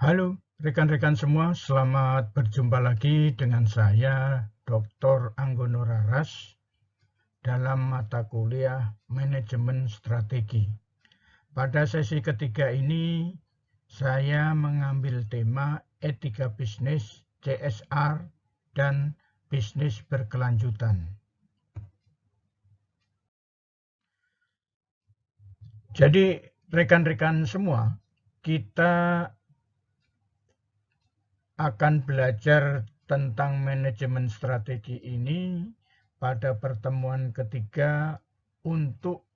Halo rekan-rekan semua, selamat berjumpa lagi dengan saya Dr. Anggono Raras dalam mata kuliah Manajemen Strategi. Pada sesi ketiga ini saya mengambil tema etika bisnis, CSR, dan bisnis berkelanjutan. Jadi rekan-rekan semua, kita akan belajar tentang manajemen strategi ini pada pertemuan ketiga untuk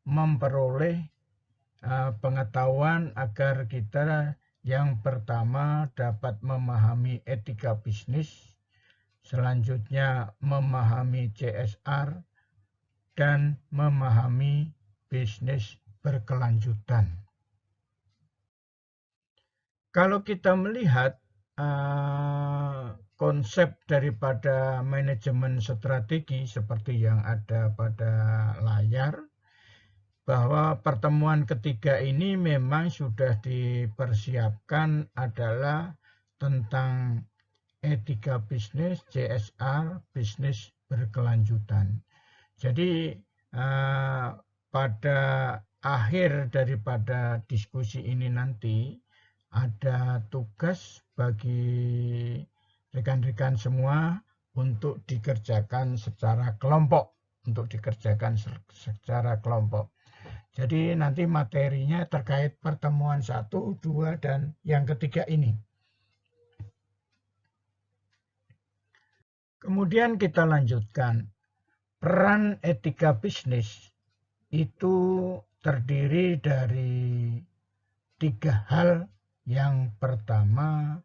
memperoleh pengetahuan agar kita yang pertama dapat memahami etika bisnis, selanjutnya memahami CSR, dan memahami bisnis berkelanjutan. Kalau kita melihat konsep daripada manajemen strategi seperti yang ada pada layar, bahwa pertemuan ketiga ini memang sudah dipersiapkan adalah tentang etika bisnis, CSR, bisnis berkelanjutan. Jadi pada akhir daripada diskusi ini nanti ada tugas bagi rekan-rekan semua untuk dikerjakan secara kelompok, Jadi nanti materinya terkait pertemuan 1, 2, dan yang ketiga ini. Kemudian kita lanjutkan. Peran etika bisnis itu terdiri dari 3 hal. Yang pertama,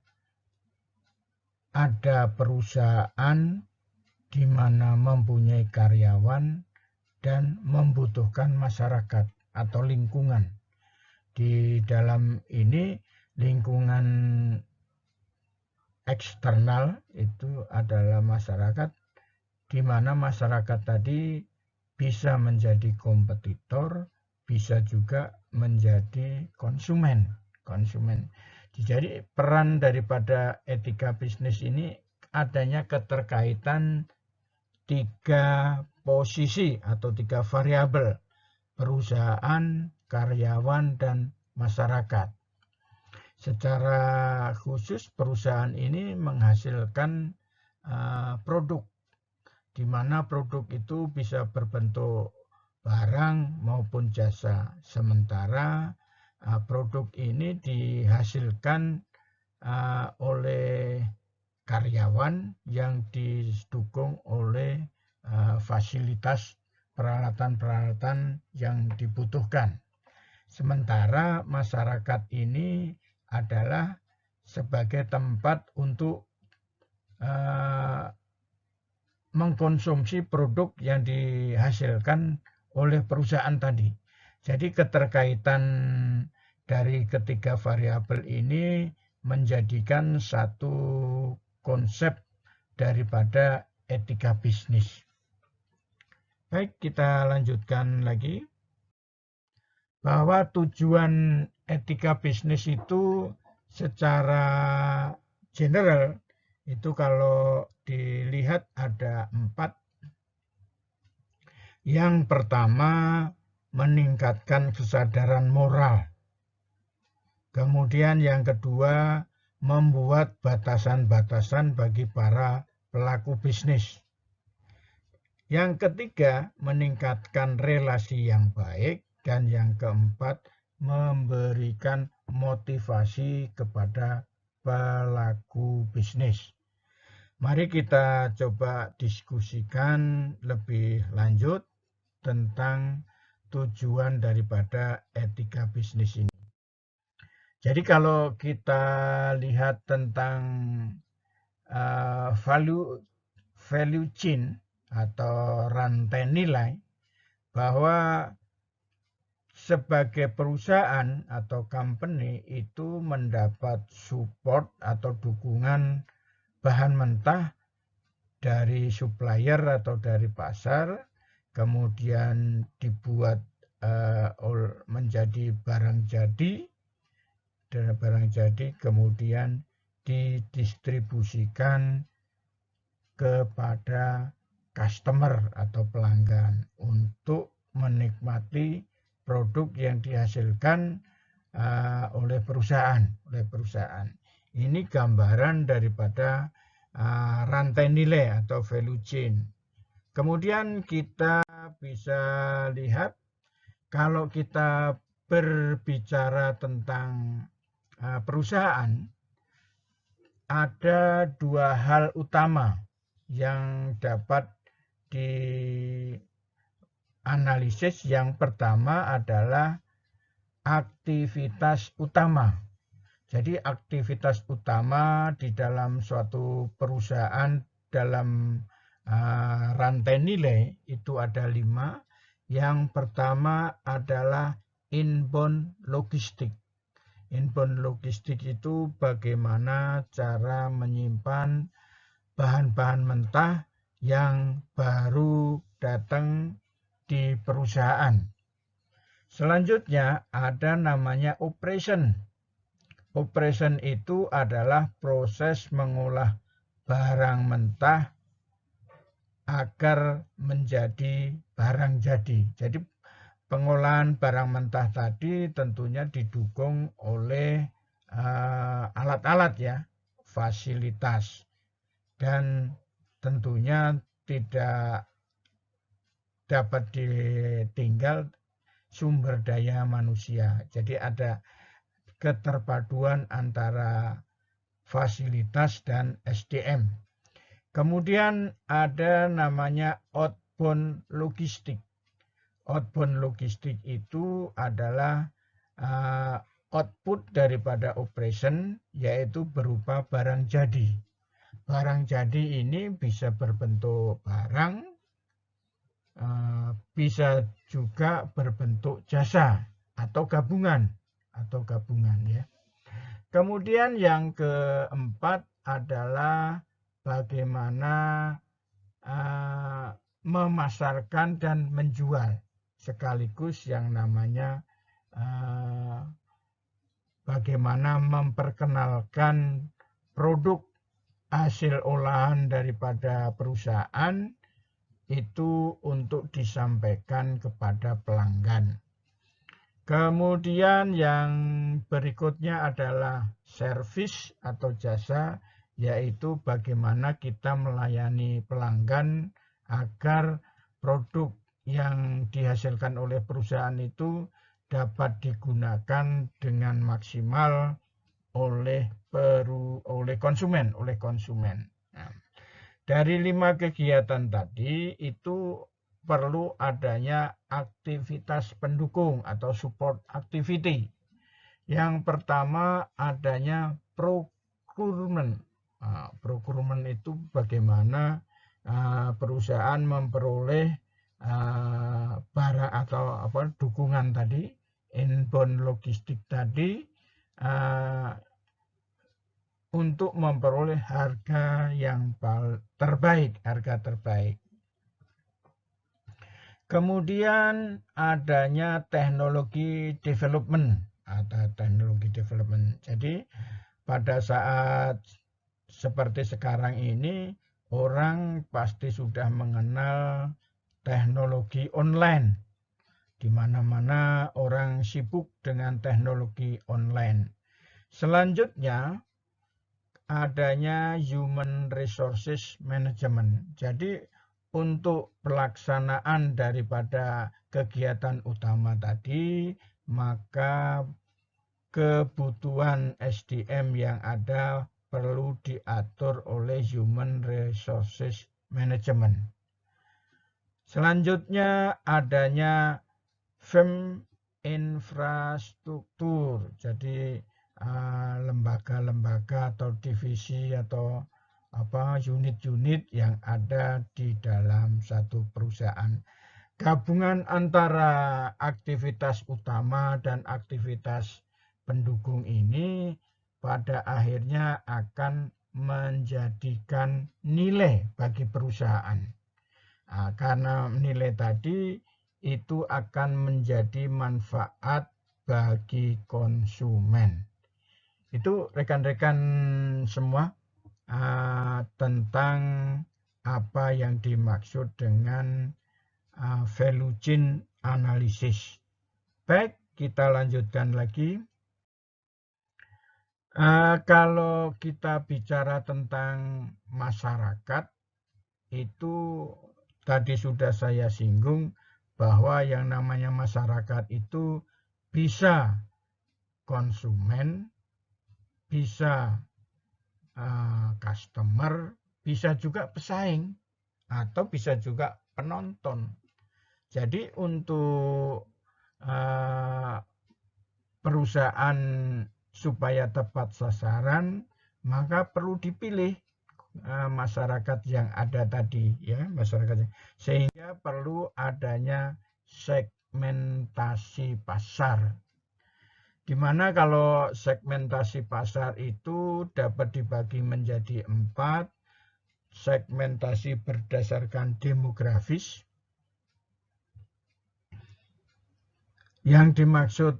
ada perusahaan di mana mempunyai karyawan dan membutuhkan masyarakat atau lingkungan. Di dalam ini lingkungan eksternal itu adalah masyarakat, di mana masyarakat tadi bisa menjadi kompetitor, bisa juga menjadi konsumen. Jadi peran daripada etika bisnis ini adanya keterkaitan 3 posisi atau 3 variabel: perusahaan, karyawan, dan masyarakat. Secara khusus perusahaan ini menghasilkan produk, di mana produk itu bisa berbentuk barang maupun jasa. Sementara produk ini dihasilkan oleh karyawan yang didukung oleh fasilitas peralatan-peralatan yang dibutuhkan. Sementara masyarakat ini adalah sebagai tempat untuk mengkonsumsi produk yang dihasilkan oleh perusahaan tadi. Jadi keterkaitan dari ketiga variabel ini menjadikan satu konsep daripada etika bisnis. Baik, kita lanjutkan lagi. Bahwa tujuan etika bisnis itu secara general itu kalau dilihat ada 4. Yang pertama, meningkatkan kesadaran moral. Kemudian yang kedua, membuat batasan-batasan bagi para pelaku bisnis. Yang ketiga, meningkatkan relasi yang baik. Dan yang keempat, memberikan motivasi kepada pelaku bisnis. Mari kita coba diskusikan lebih lanjut tentang tujuan daripada etika bisnis ini. Jadi kalau kita lihat tentang value chain atau rantai nilai, bahwa sebagai perusahaan atau company itu mendapat support atau dukungan bahan mentah dari supplier atau dari pasar, kemudian dibuat menjadi barang jadi, barang jadi kemudian didistribusikan kepada customer atau pelanggan untuk menikmati produk yang dihasilkan oleh perusahaan. Ini gambaran daripada rantai nilai atau value chain. Kemudian kita bisa lihat kalau kita berbicara tentang perusahaan, ada dua hal utama yang dapat dianalisis. Yang pertama adalah aktivitas utama. Jadi aktivitas utama di dalam suatu perusahaan dalam rantai nilai itu ada 5. Yang pertama adalah inbound logistik. Inbound logistik itu bagaimana cara menyimpan bahan-bahan mentah yang baru datang di perusahaan. Selanjutnya ada namanya operation. Operation itu adalah proses mengolah barang mentah agar menjadi barang jadi. Jadi pengolahan barang mentah tadi tentunya didukung oleh alat-alat ya, fasilitas. Dan tentunya tidak dapat ditinggal sumber daya manusia. Jadi ada keterpaduan antara fasilitas dan SDM. Kemudian ada namanya outbound logistik. Outbound logistik itu adalah output daripada operation, yaitu berupa barang jadi. Barang jadi ini bisa berbentuk barang, bisa juga berbentuk jasa atau gabungan ya. Kemudian yang keempat adalah bagaimana memasarkan dan menjual, sekaligus yang namanya bagaimana memperkenalkan produk hasil olahan daripada perusahaan itu untuk disampaikan kepada pelanggan. Kemudian yang berikutnya adalah service atau jasa, yaitu bagaimana kita melayani pelanggan agar produk yang dihasilkan oleh perusahaan itu dapat digunakan dengan maksimal oleh konsumen. Nah, dari 5 kegiatan tadi itu perlu adanya aktivitas pendukung atau support activity. Yang pertama adanya procurement. Procurement itu bagaimana perusahaan memperoleh barang atau dukungan tadi, inbound logistik tadi, untuk memperoleh harga yang terbaik. Kemudian adanya teknologi development. Jadi pada saat seperti sekarang ini, orang pasti sudah mengenal teknologi online. Di mana-mana orang sibuk dengan teknologi online. Selanjutnya adanya human resources management. Jadi untuk pelaksanaan daripada kegiatan utama tadi, maka kebutuhan SDM yang ada perlu diatur oleh human resources management. Selanjutnya adanya firm infrastruktur. Jadi lembaga-lembaga atau divisi atau unit-unit yang ada di dalam satu perusahaan. Gabungan antara aktivitas utama dan aktivitas pendukung ini pada akhirnya akan menjadikan nilai bagi perusahaan. Karena nilai tadi itu akan menjadi manfaat bagi konsumen. Itu rekan-rekan semua tentang apa yang dimaksud dengan value chain analysis. Baik, kita lanjutkan lagi. Kalau kita bicara tentang masyarakat, itu tadi sudah saya singgung bahwa yang namanya masyarakat itu bisa konsumen, bisa customer, bisa juga pesaing, atau bisa juga penonton. Jadi untuk perusahaan supaya tepat sasaran, maka perlu dipilih masyarakat yang ada tadi, ya, masyarakatnya. Sehingga perlu adanya segmentasi pasar. Di mana kalau segmentasi pasar itu dapat dibagi menjadi 4, segmentasi berdasarkan demografis. Yang dimaksud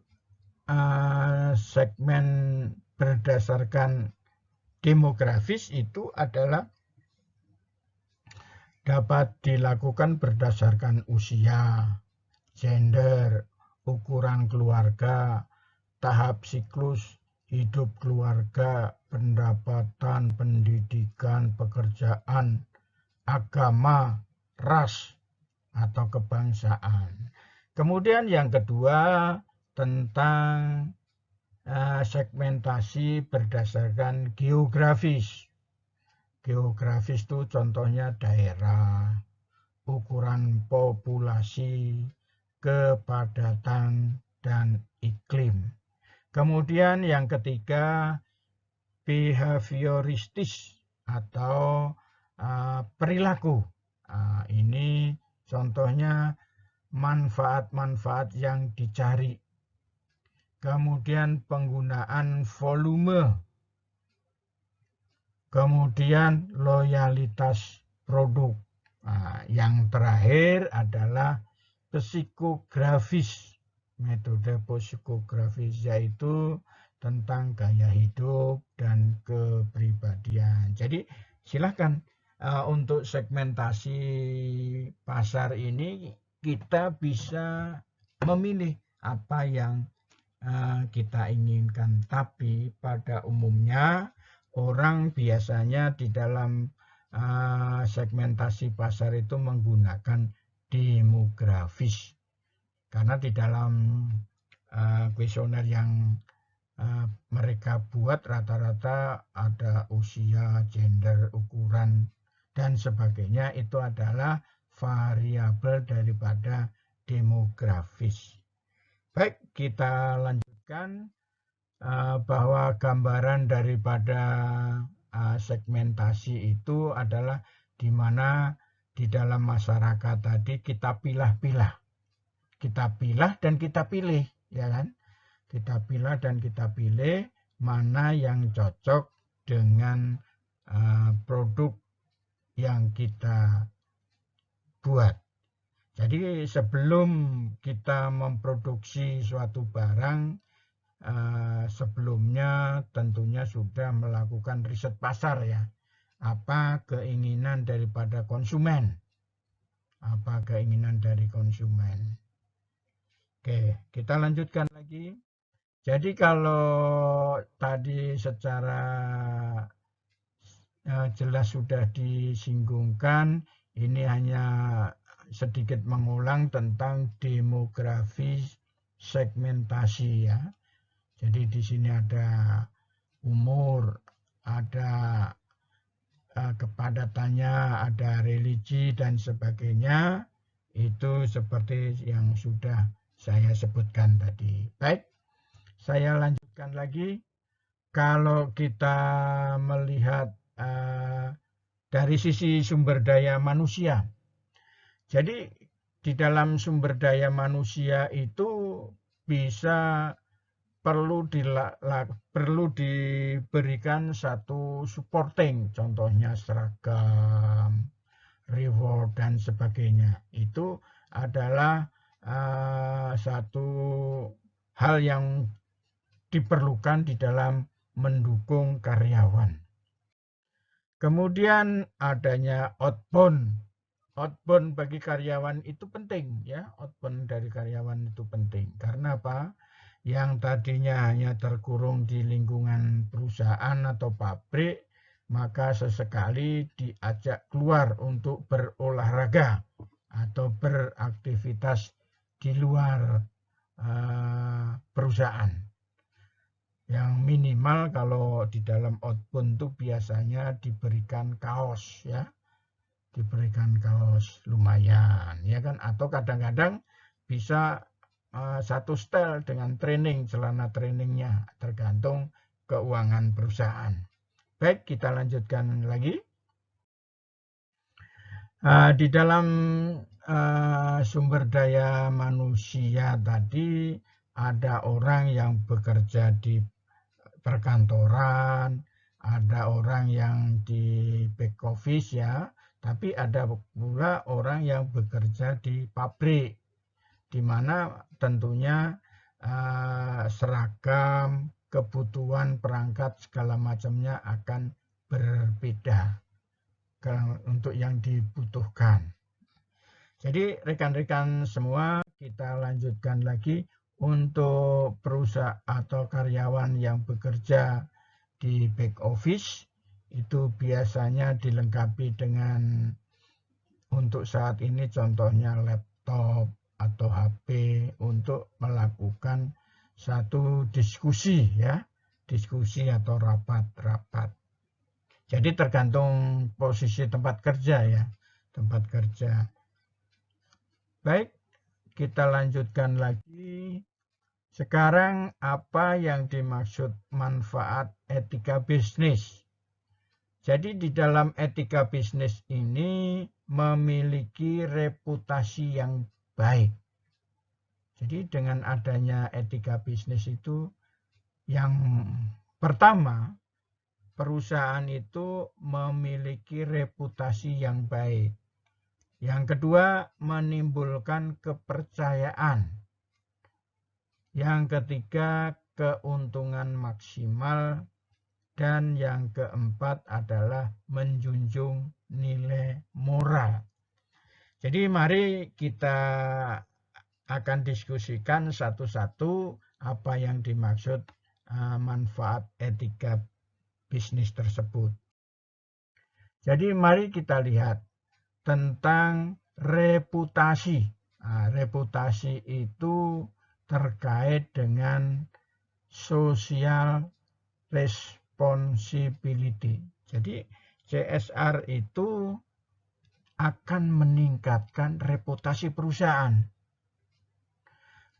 segmen berdasarkan demografis itu adalah dapat dilakukan berdasarkan usia, gender, ukuran keluarga, tahap siklus hidup keluarga, pendapatan, pendidikan, pekerjaan, agama, ras, atau kebangsaan. Kemudian yang kedua tentang segmentasi berdasarkan geografis. Geografis itu contohnya daerah, ukuran populasi, kepadatan, dan iklim. Kemudian yang ketiga, behavioristis atau perilaku. Ini contohnya manfaat-manfaat yang dicari. Kemudian penggunaan volume. Kemudian loyalitas produk. Yang terakhir adalah psikografis. Metode psikografis yaitu tentang gaya hidup dan kepribadian. Jadi silakan untuk segmentasi pasar ini kita bisa memilih apa yang kita inginkan. Tapi pada umumnya orang biasanya di dalam segmentasi pasar itu menggunakan demografis. Karena di dalam kuesioner yang mereka buat rata-rata ada usia, gender, ukuran, dan sebagainya. Itu adalah variabel daripada demografis. Baik, kita lanjutkan bahwa gambaran daripada segmentasi itu adalah di mana di dalam masyarakat tadi kita pilah-pilah. Kita pilah dan kita pilih, ya kan? Kita pilah dan kita pilih mana yang cocok dengan produk yang kita buat. Jadi sebelum kita memproduksi suatu barang, sebelumnya tentunya sudah melakukan riset pasar, ya. Apa keinginan daripada konsumen? Apa keinginan dari konsumen? Oke, kita lanjutkan lagi. Jadi kalau tadi secara jelas sudah disinggungkan, ini hanya sedikit mengulang tentang demografi segmentasi, ya. Jadi di sini ada umur, ada kepadatannya, ada religi dan sebagainya. Itu seperti yang sudah saya sebutkan tadi. Baik, saya lanjutkan lagi. Kalau kita melihat dari sisi sumber daya manusia. Jadi di dalam sumber daya manusia itu bisa perlu diberikan satu supporting, contohnya seragam, reward, dan sebagainya. Itu adalah satu hal yang diperlukan di dalam mendukung karyawan. Kemudian adanya outbound. Outbound bagi karyawan itu penting ya. Outbound dari karyawan itu penting. Karena apa? Yang tadinya hanya terkurung di lingkungan perusahaan atau pabrik, maka sesekali diajak keluar untuk berolahraga atau beraktivitas di luar perusahaan. Yang minimal kalau di dalam outbound itu biasanya diberikan kaos ya. Diberikan kaos lumayan ya kan, atau kadang-kadang bisa satu setel dengan training, celana trainingnya, tergantung keuangan perusahaan. Baik, kita lanjutkan lagi. Di dalam sumber daya manusia tadi ada orang yang bekerja di perkantoran, ada orang yang di back office ya, tapi ada pula orang yang bekerja di pabrik, di mana tentunya seragam, kebutuhan, perangkat, segala macamnya akan berbeda untuk yang dibutuhkan. Jadi rekan-rekan semua, kita lanjutkan lagi. Untuk perusahaan atau karyawan yang bekerja di back office itu biasanya dilengkapi dengan, untuk saat ini contohnya laptop atau HP untuk melakukan satu diskusi ya, diskusi atau rapat-rapat. Jadi tergantung posisi tempat kerja ya, tempat kerja. Baik, kita lanjutkan lagi. Sekarang apa yang dimaksud manfaat etika bisnis? Jadi di dalam etika bisnis ini memiliki reputasi yang baik. Jadi dengan adanya etika bisnis itu, yang pertama, perusahaan itu memiliki reputasi yang baik. Yang kedua, menimbulkan kepercayaan. Yang ketiga, keuntungan maksimal. Dan yang keempat adalah menjunjung nilai moral. Jadi mari kita akan diskusikan satu-satu apa yang dimaksud manfaat etika bisnis tersebut. Jadi mari kita lihat tentang reputasi. Reputasi itu terkait dengan social responsibility. Jadi CSR itu akan meningkatkan reputasi perusahaan.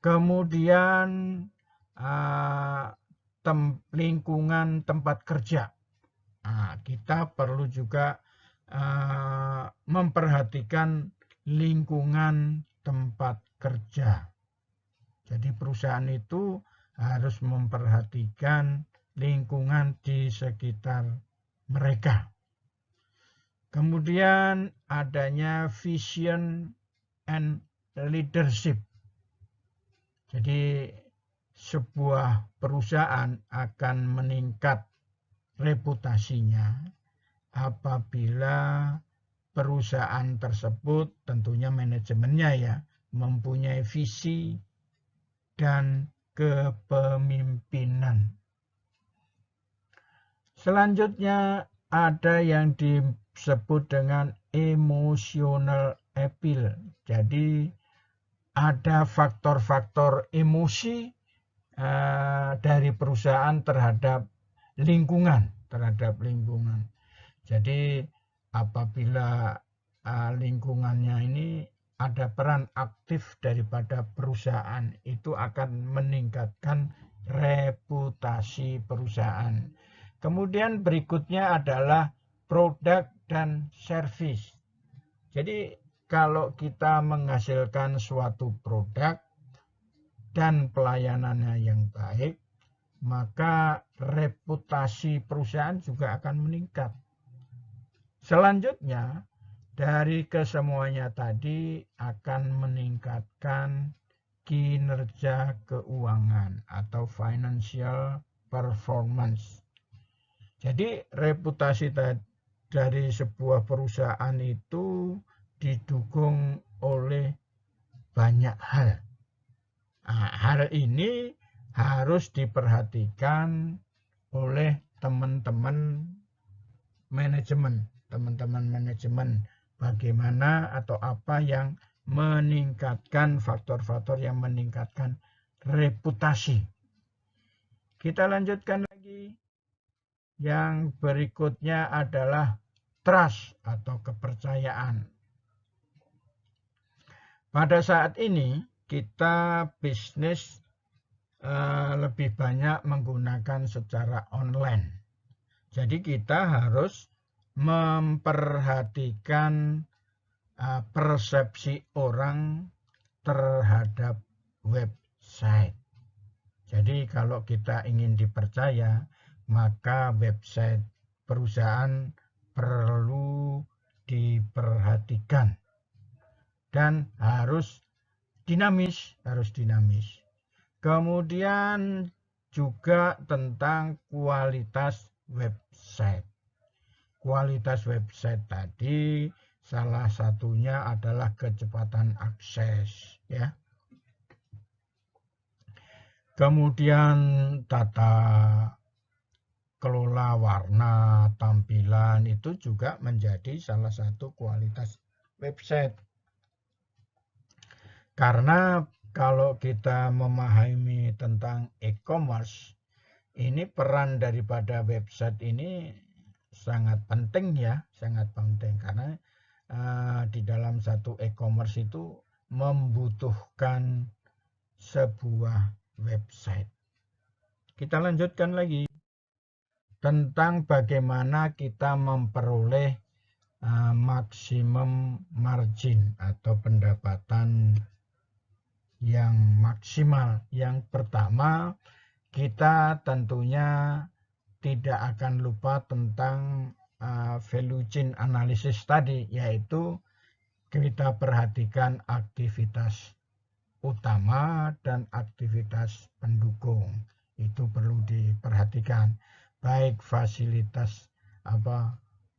Kemudian lingkungan tempat kerja. Kita perlu juga memperhatikan lingkungan tempat kerja. Jadi perusahaan itu harus memperhatikan lingkungan di sekitar mereka. Kemudian adanya vision and leadership. Jadi sebuah perusahaan akan meningkat reputasinya apabila perusahaan tersebut, tentunya manajemennya ya, mempunyai visi dan kepemimpinan. Selanjutnya ada yang disebut dengan emotional appeal. Jadi ada faktor-faktor emosi dari perusahaan terhadap lingkungan. Jadi apabila lingkungannya ini ada peran aktif daripada perusahaan, itu akan meningkatkan reputasi perusahaan. Kemudian berikutnya adalah produk dan service. Jadi kalau kita menghasilkan suatu produk dan pelayanannya yang baik, maka reputasi perusahaan juga akan meningkat. Selanjutnya, dari kesemuanya tadi akan meningkatkan kinerja keuangan atau financial performance. Jadi reputasi dari sebuah perusahaan itu didukung oleh banyak hal. Nah, hal ini harus diperhatikan oleh teman-teman manajemen, bagaimana atau apa yang meningkatkan faktor-faktor yang meningkatkan reputasi. Kita lanjutkan lagi. Yang berikutnya adalah trust atau kepercayaan. Pada saat ini kita bisnis lebih banyak menggunakan secara online. Jadi kita harus memperhatikan persepsi orang terhadap website. Jadi kalau kita ingin dipercaya, maka website perusahaan perlu diperhatikan dan harus dinamis. Kemudian juga tentang kualitas website. Kualitas website tadi salah satunya adalah kecepatan akses, ya. Kemudian tata kelola warna, tampilan itu juga menjadi salah satu kualitas website. Karena kalau kita memahami tentang e-commerce, ini peran daripada website ini sangat penting, ya, sangat penting karena di dalam satu e-commerce itu membutuhkan sebuah website. Kita lanjutkan lagi tentang bagaimana kita memperoleh maksimum margin atau pendapatan yang maksimal. Yang pertama, kita tentunya tidak akan lupa tentang value chain analysis tadi, yaitu kita perhatikan aktivitas utama dan aktivitas pendukung. Itu perlu diperhatikan, baik fasilitas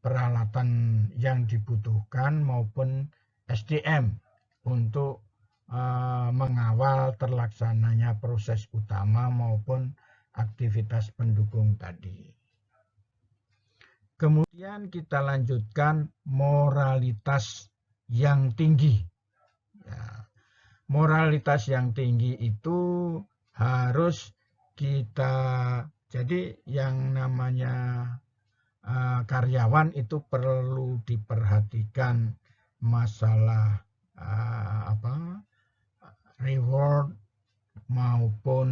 peralatan yang dibutuhkan maupun SDM untuk mengawal terlaksananya proses utama maupun aktivitas pendukung tadi. Kemudian kita lanjutkan moralitas yang tinggi. Ya, moralitas yang tinggi itu harus kita, jadi yang namanya karyawan itu perlu diperhatikan masalah reward maupun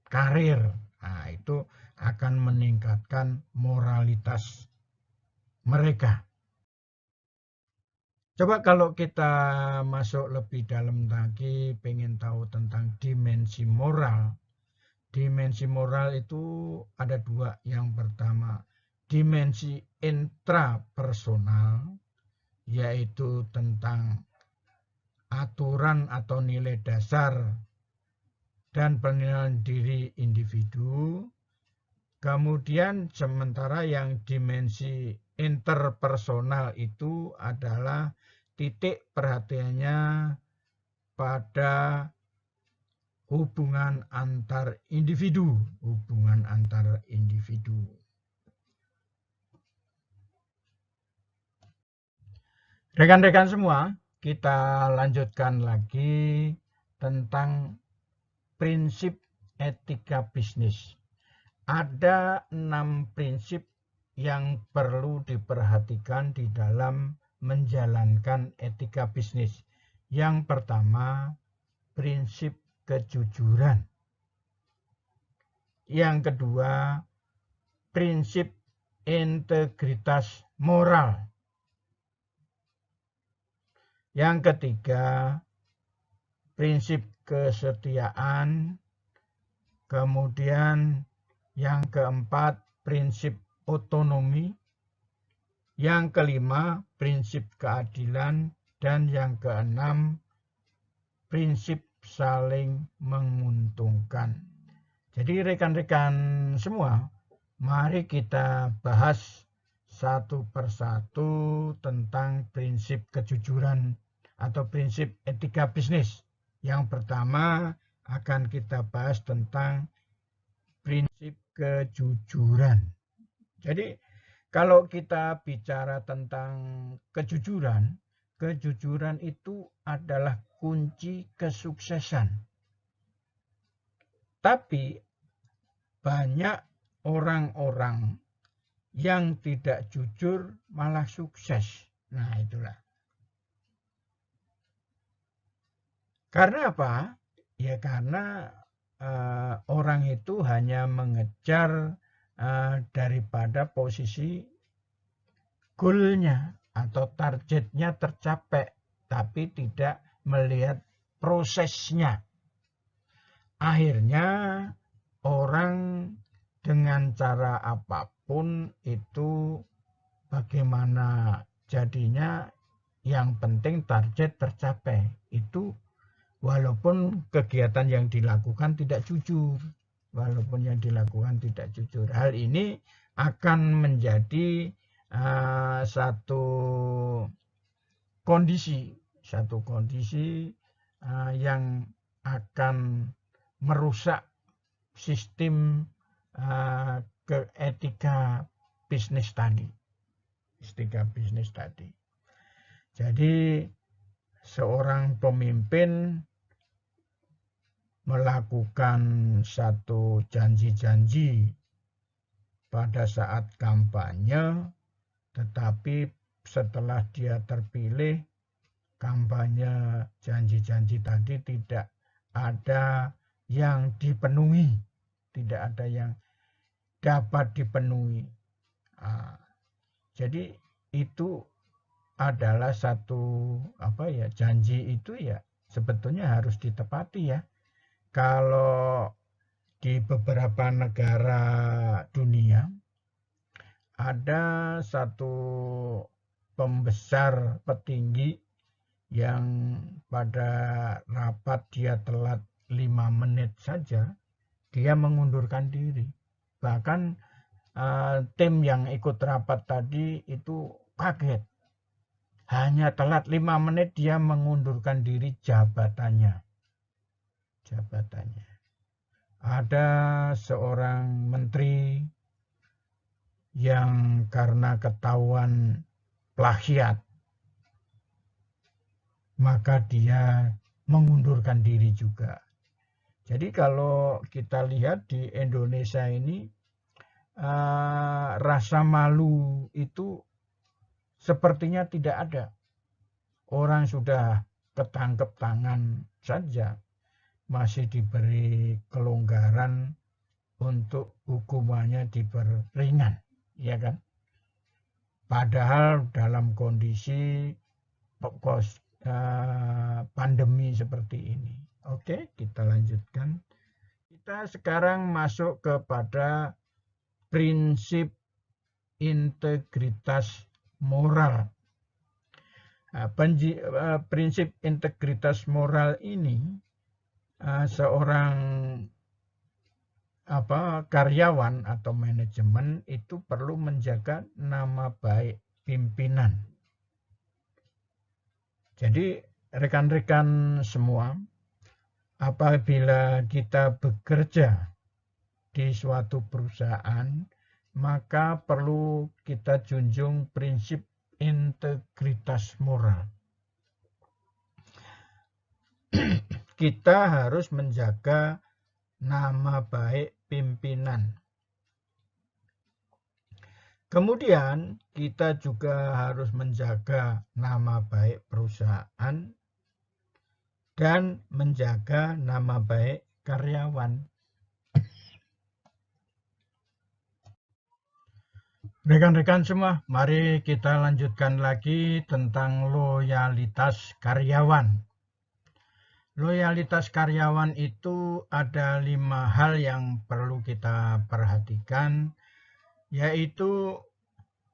karir. Nah, itu akan meningkatkan moralitas mereka. Coba kalau kita masuk lebih dalam lagi, pengen tahu tentang dimensi moral. Dimensi moral itu ada dua. Yang pertama, dimensi intrapersonal, yaitu tentang aturan atau nilai dasar dan penilaian diri individu. Kemudian sementara yang dimensi interpersonal itu adalah titik perhatiannya pada hubungan antar individu. Rekan-rekan semua, kita lanjutkan lagi tentang prinsip etika bisnis. Ada 6 prinsip yang perlu diperhatikan di dalam menjalankan etika bisnis. Yang pertama, prinsip kejujuran. Yang kedua, prinsip integritas moral. Yang ketiga, prinsip kesetiaan. Kemudian yang keempat, prinsip otonomi. Yang kelima, prinsip keadilan. Dan yang keenam, prinsip saling menguntungkan. Jadi rekan-rekan semua, Mari kita bahas satu persatu tentang prinsip kejujuran atau prinsip etika bisnis. Yang pertama akan kita bahas tentang prinsip kejujuran. Jadi kalau kita bicara tentang kejujuran, kejujuran itu adalah kunci kesuksesan. Tapi banyak orang-orang yang tidak jujur malah sukses. Nah, itulah. Karena apa? Ya karena orang itu hanya mengejar daripada posisi goalnya atau targetnya tercapai, tapi tidak melihat prosesnya. Akhirnya orang dengan cara apapun itu bagaimana jadinya, yang penting target tercapai. Itu walaupun kegiatan yang dilakukan tidak jujur. Walaupun yang dilakukan tidak jujur. Hal ini akan menjadi satu kondisi yang akan merusak sistem etika bisnis tadi. Jadi seorang pemimpin melakukan satu janji-janji pada saat kampanye, tetapi setelah dia terpilih, kampanye janji-janji tadi tidak ada yang dipenuhi, tidak ada yang dapat dipenuhi. Jadi itu adalah satu janji itu ya sebetulnya harus ditepati ya. Kalau di beberapa negara dunia ada satu pembesar petinggi yang pada rapat dia telat 5 menit saja, dia mengundurkan diri. Bahkan tim yang ikut rapat tadi itu kaget. Hanya telat 5 menit dia mengundurkan diri jabatannya. Ada seorang menteri yang karena ketahuan plagiat, maka dia mengundurkan diri juga. Jadi kalau kita lihat di Indonesia ini, rasa malu itu sepertinya tidak ada. Orang sudah ketangkep tangan saja masih diberi kelonggaran untuk hukumannya diperingan, ya kan? Padahal dalam kondisi pandemi seperti ini. Oke, kita lanjutkan. Kita sekarang masuk kepada prinsip integritas moral. Prinsip integritas moral ini seorang karyawan atau manajemen itu perlu menjaga nama baik pimpinan. Jadi rekan-rekan semua, apabila kita bekerja di suatu perusahaan, maka perlu kita junjung prinsip integritas moral. Kita harus menjaga nama baik pimpinan. Kemudian kita juga harus menjaga nama baik perusahaan dan menjaga nama baik karyawan. Rekan-rekan semua, mari kita lanjutkan lagi tentang loyalitas karyawan. Loyalitas karyawan itu ada 5 hal yang perlu kita perhatikan, yaitu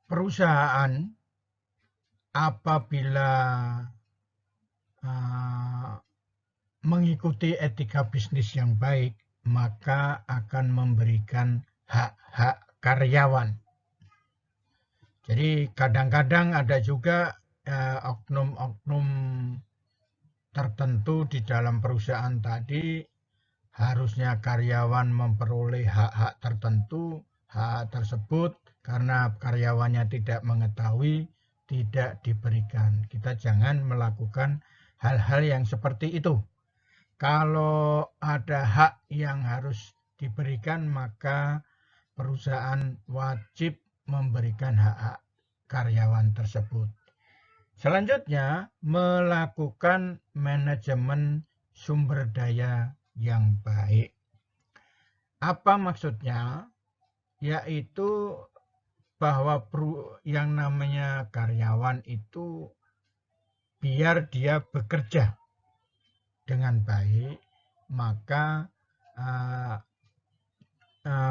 perusahaan apabila mengikuti etika bisnis yang baik, maka akan memberikan hak-hak karyawan. Jadi kadang-kadang ada juga oknum-oknum tertentu di dalam perusahaan tadi, harusnya karyawan memperoleh hak-hak tertentu, hak tersebut karena karyawannya tidak mengetahui, tidak diberikan. Kita jangan melakukan hal-hal yang seperti itu. Kalau ada hak yang harus diberikan, maka perusahaan wajib memberikan hak-hak karyawan tersebut. Selanjutnya, melakukan manajemen sumber daya yang baik. Apa maksudnya? Yaitu bahwa yang namanya karyawan itu biar dia bekerja dengan baik, maka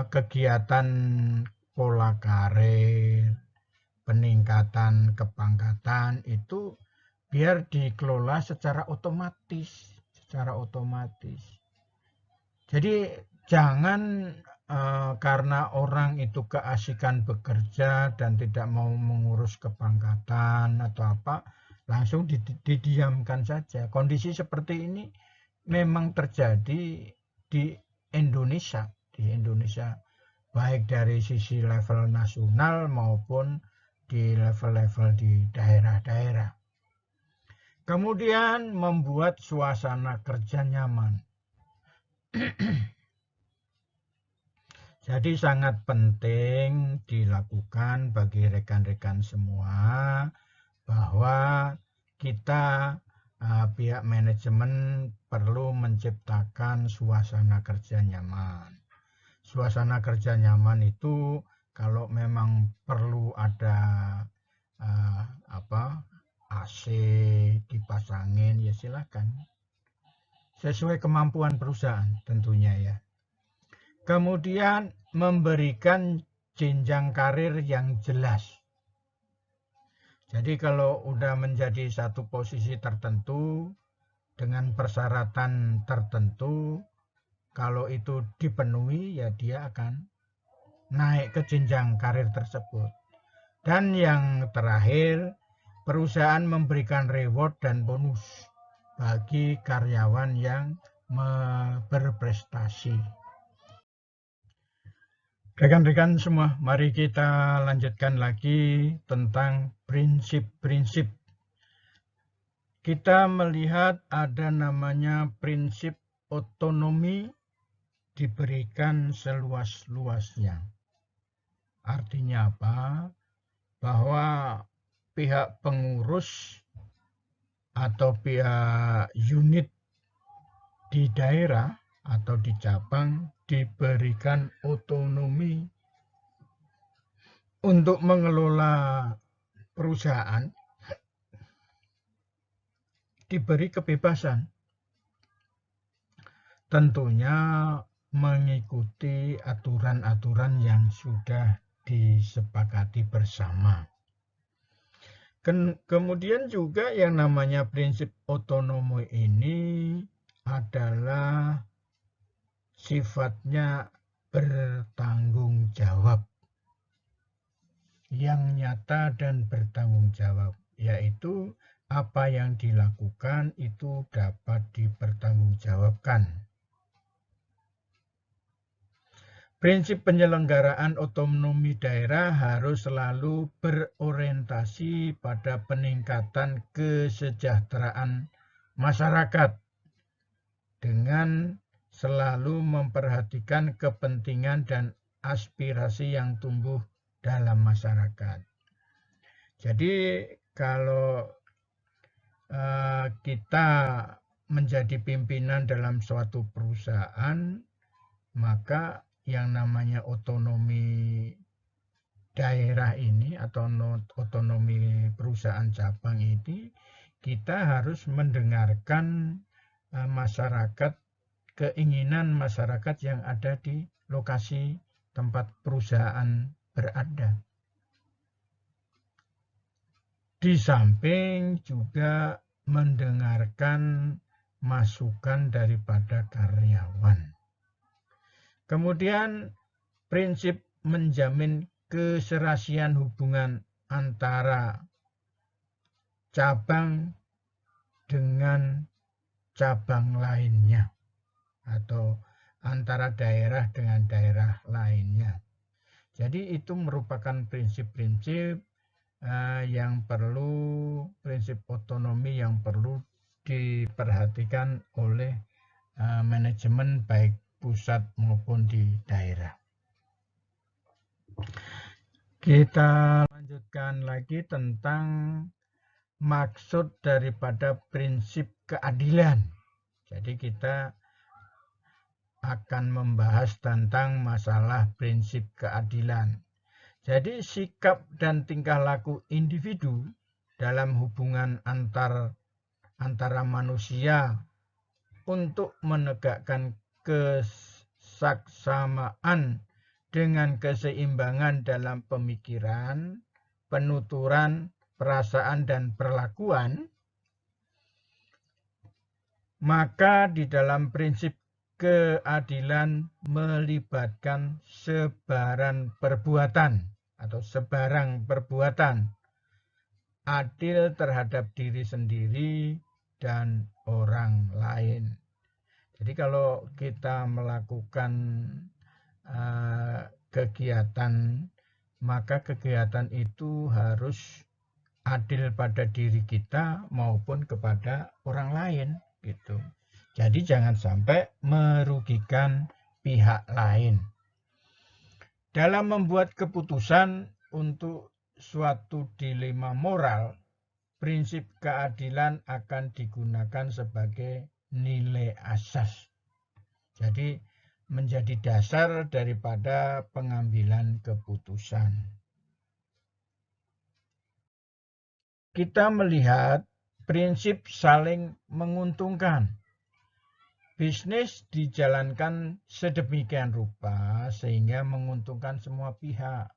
kegiatan pola karir, peningkatan kepangkatan itu biar dikelola secara otomatis. Jadi jangan karena orang itu keasikan bekerja dan tidak mau mengurus kepangkatan atau apa, langsung didiamkan saja. Kondisi seperti ini memang terjadi di Indonesia, baik dari sisi level nasional maupun di level-level di daerah-daerah. Kemudian membuat suasana kerja nyaman. Jadi sangat penting dilakukan bagi rekan-rekan semua bahwa kita pihak manajemen perlu menciptakan suasana kerja nyaman. Suasana kerja nyaman itu kalau memang perlu ada AC dipasangin, ya silakan. Sesuai kemampuan perusahaan tentunya ya. Kemudian memberikan jenjang karir yang jelas. Jadi kalau udah menjadi satu posisi tertentu dengan persyaratan tertentu, kalau itu dipenuhi ya dia akan naik ke jenjang karir tersebut. Dan yang terakhir, perusahaan memberikan reward dan bonus bagi karyawan yang berprestasi. Rekan-rekan semua, mari kita lanjutkan lagi tentang prinsip-prinsip. Kita melihat ada namanya prinsip otonomi diberikan seluas-luasnya. Artinya apa? Bahwa pihak pengurus atau pihak unit di daerah atau di cabang diberikan otonomi untuk mengelola perusahaan, diberi kebebasan. Tentunya mengikuti aturan-aturan yang sudah disepakati bersama. Kemudian juga yang namanya prinsip otonomi ini adalah sifatnya bertanggung jawab, yang nyata dan bertanggung jawab, yaitu apa yang dilakukan itu dapat dipertanggungjawabkan. Prinsip penyelenggaraan otonomi daerah harus selalu berorientasi pada peningkatan kesejahteraan masyarakat dengan selalu memperhatikan kepentingan dan aspirasi yang tumbuh dalam masyarakat. Jadi kalau kita menjadi pimpinan dalam suatu perusahaan, maka yang namanya otonomi daerah ini atau otonomi perusahaan cabang ini, kita harus mendengarkan masyarakat, keinginan masyarakat yang ada di lokasi tempat perusahaan berada. Di samping juga mendengarkan masukan daripada karyawan. Kemudian prinsip menjamin keserasian hubungan antara cabang dengan cabang lainnya atau antara daerah dengan daerah lainnya. Jadi itu merupakan prinsip-prinsip prinsip otonomi yang perlu diperhatikan oleh manajemen baik pusat maupun di daerah. Kita lanjutkan lagi tentang maksud daripada prinsip keadilan. Jadi kita akan membahas tentang masalah prinsip keadilan. Jadi sikap dan tingkah laku individu dalam hubungan antara manusia untuk menegakkan kesaksamaan dengan keseimbangan dalam pemikiran, penuturan, perasaan, dan perlakuan, maka di dalam prinsip keadilan melibatkan sebarang perbuatan adil terhadap diri sendiri dan orang lain. Jadi kalau kita melakukan kegiatan, maka kegiatan itu harus adil pada diri kita maupun kepada orang lain gitu. Jadi jangan sampai merugikan pihak lain. Dalam membuat keputusan untuk suatu dilema moral, prinsip keadilan akan digunakan sebagai nilai asas. Jadi menjadi dasar daripada pengambilan keputusan. Kita melihat prinsip saling menguntungkan. Bisnis dijalankan sedemikian rupa sehingga menguntungkan semua pihak.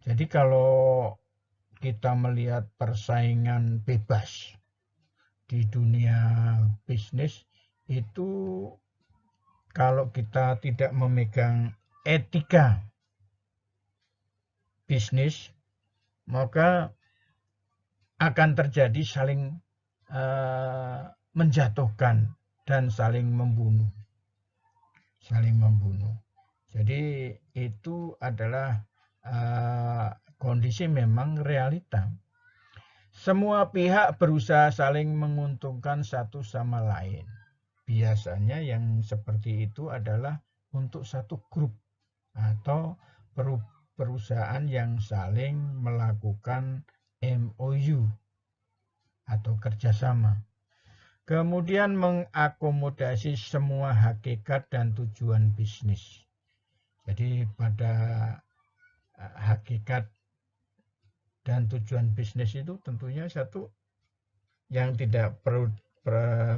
Jadi kalau kita melihat persaingan bebas di dunia bisnis itu, kalau kita tidak memegang etika bisnis, maka akan terjadi saling menjatuhkan dan saling membunuh. Jadi itu adalah kondisi memang realita. Semua pihak berusaha saling menguntungkan satu sama lain. Biasanya yang seperti itu adalah untuk satu grup atau perusahaan yang saling melakukan MOU atau kerjasama. Kemudian mengakomodasi semua hakikat dan tujuan bisnis. Jadi pada hakikat dan tujuan bisnis itu tentunya satu yang tidak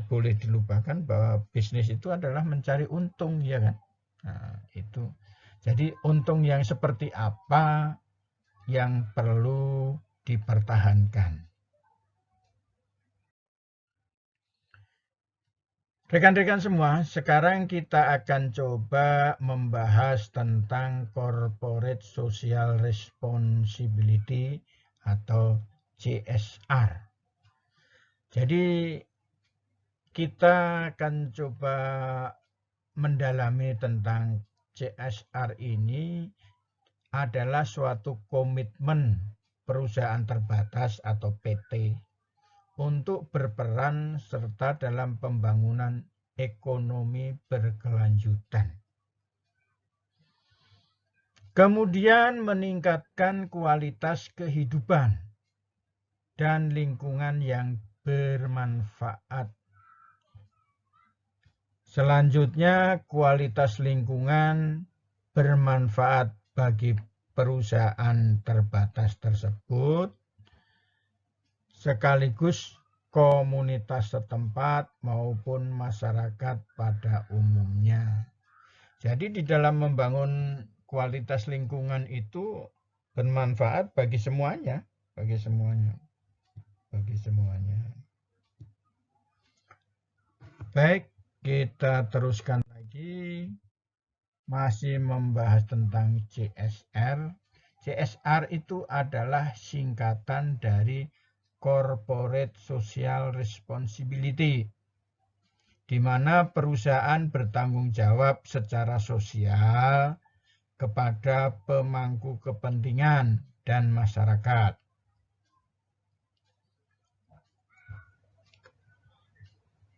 boleh dilupakan, bahwa bisnis itu adalah mencari untung, ya kan? Nah, itu. Jadi untung yang seperti apa yang perlu dipertahankan. Rekan-rekan semua, sekarang kita akan coba membahas tentang Corporate Social Responsibility atau CSR. Jadi kita akan coba mendalami tentang CSR ini. Adalah suatu komitmen perusahaan terbatas atau PT untuk berperan serta dalam pembangunan ekonomi berkelanjutan. Kemudian meningkatkan kualitas kehidupan dan lingkungan yang bermanfaat. Selanjutnya, kualitas lingkungan bermanfaat bagi perusahaan terbatas tersebut, sekaligus komunitas setempat maupun masyarakat pada umumnya. Jadi di dalam membangun kualitas lingkungan itu bermanfaat bagi semuanya. Baik, kita teruskan lagi. masih membahas tentang CSR. CSR itu adalah singkatan dari Corporate Social Responsibility, di mana perusahaan bertanggung jawab secara sosial kepada pemangku kepentingan dan masyarakat.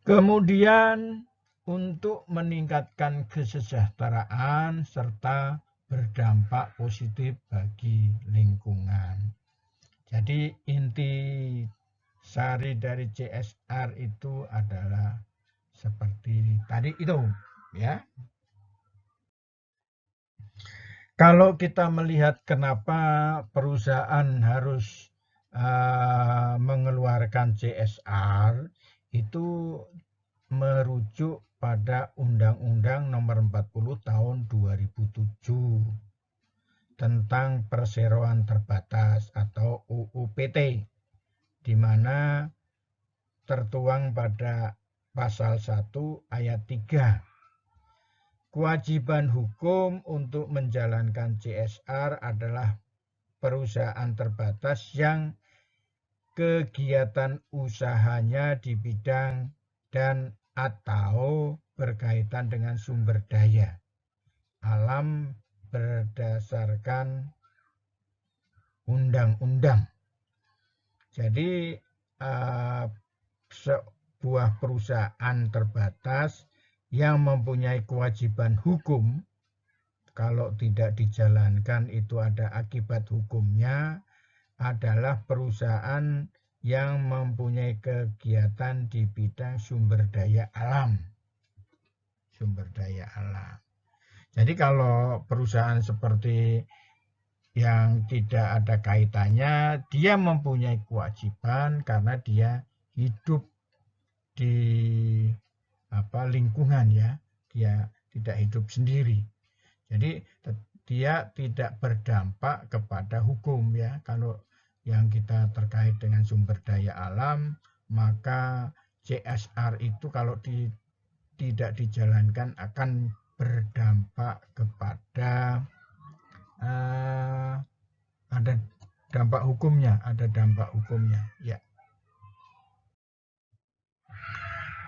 Kemudian untuk meningkatkan kesejahteraan serta berdampak positif bagi lingkungan. Jadi inti sari dari CSR itu adalah seperti tadi itu, ya. Kalau kita melihat kenapa perusahaan harus mengeluarkan CSR, itu merujuk pada Undang-Undang Nomor 40 Tahun 2007 tentang perseroan terbatas atau UU PT, di mana tertuang pada pasal 1 ayat 3. Kewajiban hukum untuk menjalankan CSR adalah perusahaan terbatas yang kegiatan usahanya di bidang dan atau berkaitan dengan sumber daya alam berdasarkan undang-undang. Jadi sebuah perusahaan terbatas yang mempunyai kewajiban hukum, kalau tidak dijalankan itu ada akibat hukumnya, adalah perusahaan yang mempunyai kegiatan di bidang sumber daya alam. Sumber daya alam. Jadi kalau perusahaan seperti yang tidak ada kaitannya, dia mempunyai kewajiban karena dia hidup di lingkungan, ya. Dia tidak hidup sendiri. Jadi dia tidak berdampak kepada hukum, ya. Kalau yang kita terkait dengan sumber daya alam, maka CSR itu kalau tidak dijalankan akan berdampak kepada ada dampak hukumnya, ya.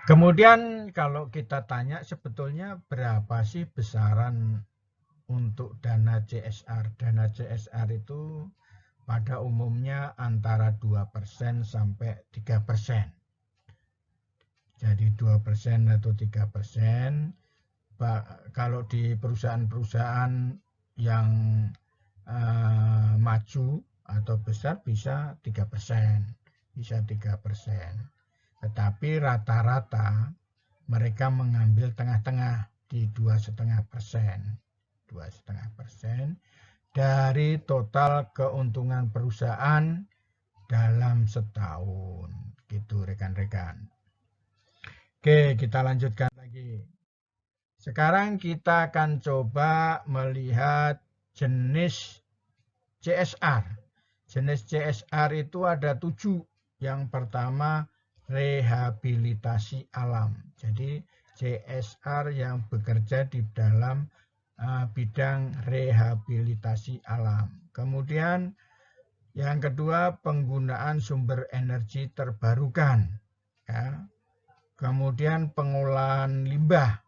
Kemudian kalau kita tanya sebetulnya berapa sih besaran untuk dana CSR? Dana CSR itu pada umumnya antara 2% sampai 3%. Jadi 2% atau 3%. Kalau di perusahaan-perusahaan yang maju atau besar bisa 3%. Bisa 3%. Tetapi rata-rata mereka mengambil tengah-tengah di 2,5%. 2,5% dari total keuntungan perusahaan dalam setahun. Gitu rekan-rekan. Oke, kita lanjutkan lagi. Sekarang kita akan coba melihat jenis CSR. Jenis CSR itu ada 7. Yang pertama, rehabilitasi alam. Jadi CSR yang bekerja di dalam bidang rehabilitasi alam. Kemudian yang kedua, penggunaan sumber energi terbarukan. Ya. Kemudian pengolahan limbah.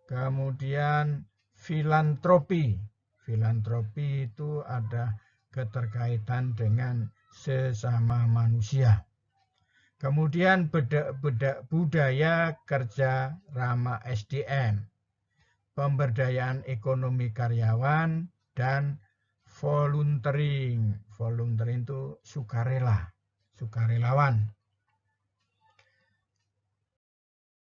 Kemudian filantropi. Filantropi itu ada keterkaitan dengan sesama manusia. Kemudian budaya kerja ramah SDM, pemberdayaan ekonomi karyawan, dan volunteering. Volunteering itu sukarelawan.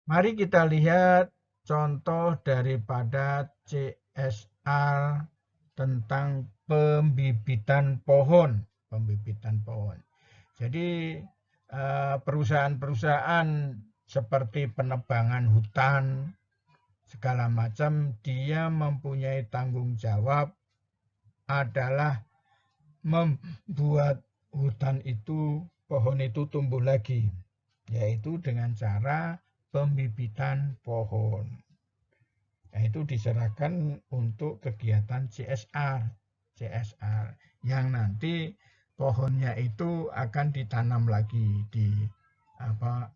Mari kita lihat contoh daripada CSR tentang pembibitan pohon. Jadi perusahaan-perusahaan seperti penebangan hutan segala macam, dia mempunyai tanggung jawab adalah membuat hutan itu, pohon itu tumbuh lagi, yaitu dengan cara pembibitan pohon. Itu diserahkan untuk kegiatan CSR yang nanti pohonnya itu akan ditanam lagi di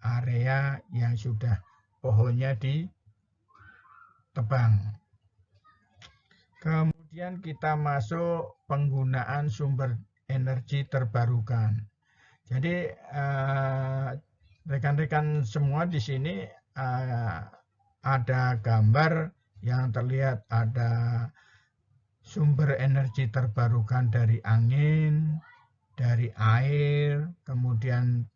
area yang sudah pohonnya ditebang. Kemudian kita masuk penggunaan sumber energi terbarukan. Jadi rekan-rekan semua di sini ada gambar yang terlihat ada sumber energi terbarukan dari angin, dari air, kemudian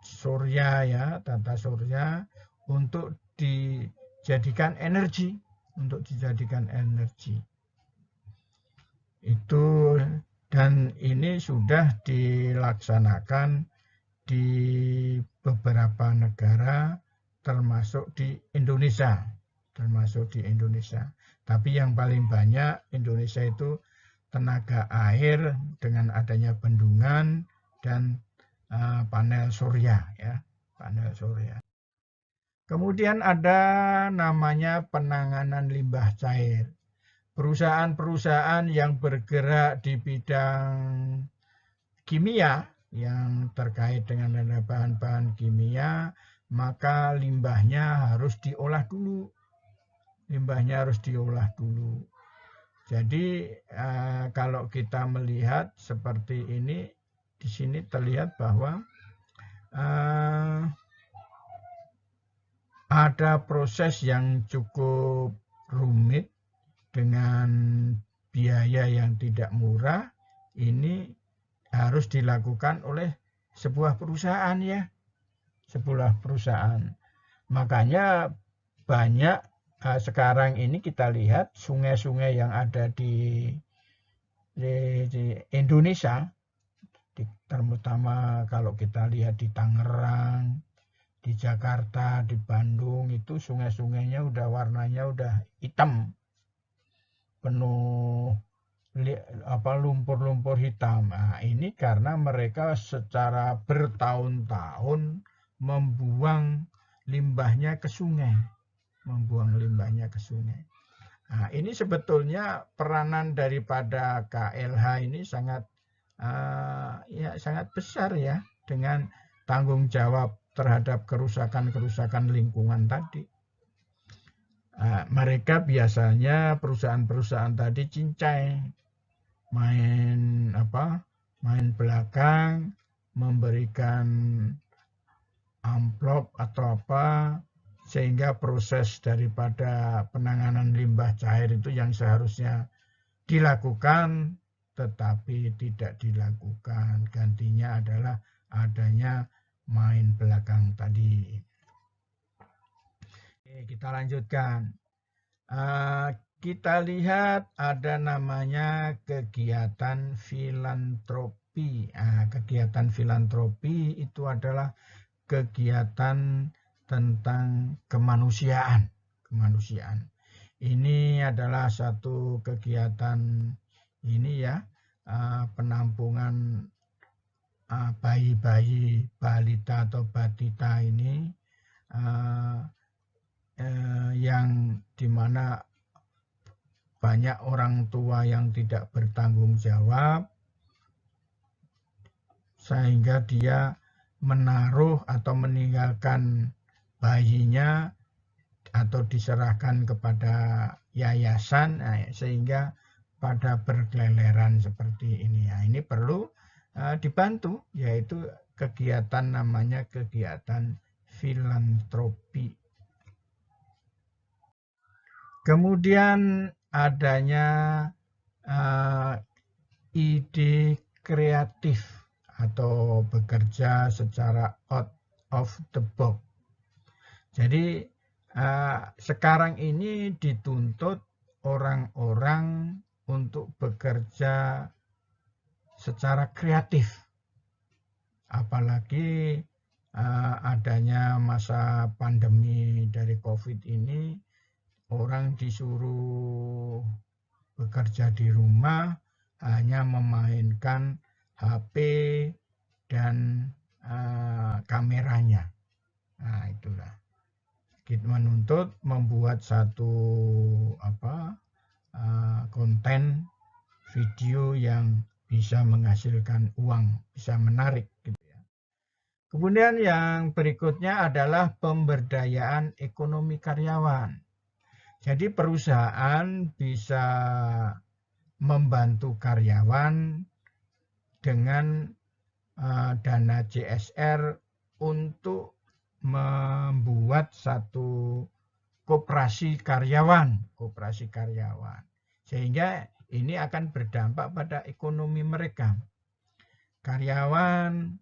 surya ya, tata surya untuk dijadikan energi, Itu dan ini sudah dilaksanakan di beberapa negara termasuk di Indonesia. Tapi yang paling banyak Indonesia itu tenaga air dengan adanya bendungan dan panel surya ya, panel surya. Kemudian ada namanya penanganan limbah cair. Perusahaan-perusahaan yang bergerak di bidang kimia yang terkait dengan bahan-bahan kimia, maka limbahnya harus diolah dulu. Jadi kalau kita melihat seperti ini, di sini terlihat bahwa ada proses yang cukup rumit dengan biaya yang tidak murah. Ini harus dilakukan oleh sebuah perusahaan ya, Makanya banyak sekarang ini kita lihat sungai-sungai yang ada di Indonesia, terutama kalau kita lihat di Tangerang, di Jakarta, di Bandung, itu sungai-sungainya warnanya udah hitam, penuh lumpur-lumpur hitam. Nah, ini karena mereka secara bertahun-tahun membuang limbahnya ke sungai. Nah, ini sebetulnya peranan daripada KLH ini sangat besar ya, dengan tanggung jawab terhadap kerusakan lingkungan tadi. Mereka biasanya perusahaan-perusahaan tadi cincai, main belakang, memberikan amplop atau apa, sehingga proses daripada penanganan limbah cair itu yang seharusnya dilakukan tetapi tidak dilakukan. Gantinya adalah adanya main belakang tadi. Oke, kita lanjutkan. Kita lihat ada namanya kegiatan filantropi. Kegiatan filantropi itu adalah kegiatan tentang kemanusiaan. Ini adalah satu kegiatan ini ya, penampungan bayi-bayi balita atau batita ini yang dimana banyak orang tua yang tidak bertanggung jawab sehingga dia menaruh atau meninggalkan bayinya atau diserahkan kepada yayasan, sehingga pada berkeleleran seperti ini. Ini perlu dibantu, yaitu kegiatan namanya kegiatan filantropi. Kemudian adanya ide kreatif atau bekerja secara out of the box. Jadi sekarang ini dituntut orang-orang untuk bekerja secara kreatif. Apalagi adanya masa pandemi dari COVID ini, orang disuruh bekerja di rumah hanya memainkan HP dan kameranya. Itulah Kita menuntut membuat satu konten video yang bisa menghasilkan uang, bisa menarik gitu ya. Kemudian yang berikutnya adalah pemberdayaan ekonomi karyawan. Jadi perusahaan bisa membantu karyawan dengan dana CSR untuk membuat satu koperasi karyawan, sehingga ini akan berdampak pada ekonomi mereka. Karyawan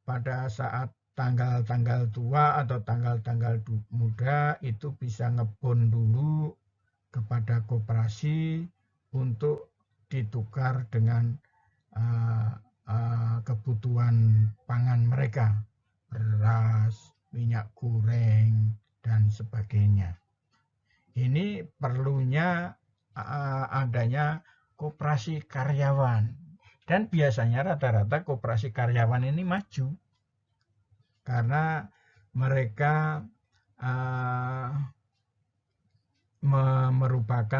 pada saat tanggal-tanggal tua atau tanggal-tanggal muda itu bisa ngebon dulu kepada koperasi untuk ditukar dengan kebutuhan pangan mereka, beras, minyak goreng, dan sebagainya. Ini perlunya adanya koperasi karyawan. Dan biasanya rata-rata koperasi karyawan ini maju. Karena mereka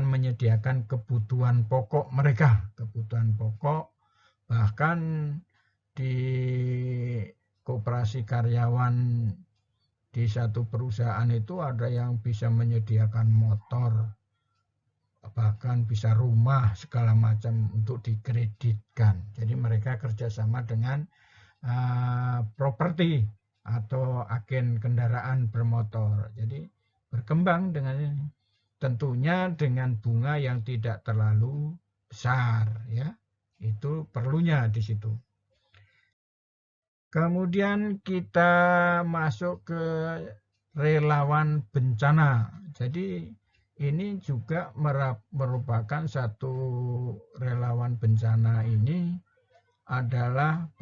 menyediakan kebutuhan pokok mereka. Kebutuhan pokok, bahkan di koperasi karyawan di satu perusahaan itu ada yang bisa menyediakan motor, bahkan bisa rumah segala macam untuk dikreditkan. Jadi mereka kerjasama dengan properti atau agen kendaraan bermotor. Jadi berkembang dengan ini. Tentunya dengan bunga yang tidak terlalu besar, ya. Itu perlunya di situ. Kemudian kita masuk ke relawan bencana. Jadi ini juga merupakan satu relawan bencana ini adalah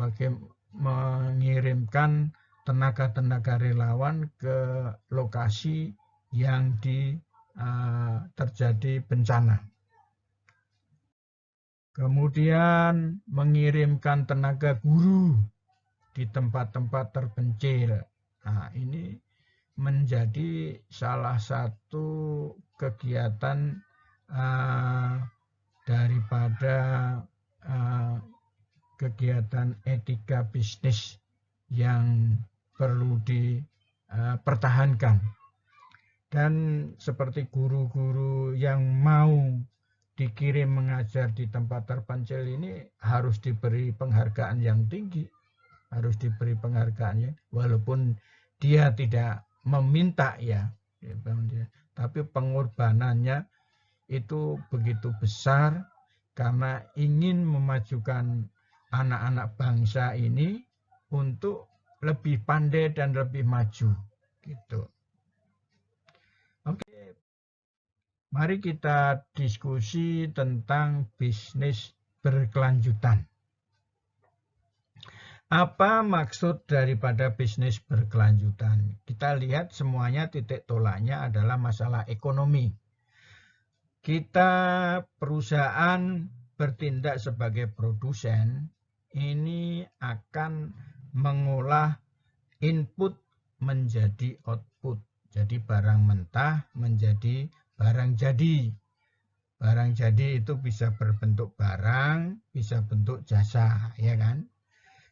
mengirimkan tenaga-tenaga relawan ke lokasi yang terjadi bencana. Kemudian mengirimkan tenaga guru di tempat-tempat terpencil. Nah, ini menjadi salah satu kegiatan daripada kegiatan etika bisnis yang perlu dipertahankan. Dan seperti guru-guru yang mau dikirim mengajar di tempat terpencil ini harus diberi penghargaan yang tinggi. Harus diberi penghargaannya, walaupun dia tidak meminta ya. Tapi pengorbanannya itu begitu besar karena ingin memajukan anak-anak bangsa ini untuk lebih pandai dan lebih maju gitu. Oke. Mari kita diskusi tentang bisnis berkelanjutan. Apa maksud daripada bisnis berkelanjutan? Kita lihat semuanya titik tolaknya adalah masalah ekonomi. Kita perusahaan bertindak sebagai produsen, ini akan mengolah input menjadi output. Jadi barang mentah menjadi barang jadi. Barang jadi itu bisa berbentuk barang, bisa bentuk jasa, ya kan?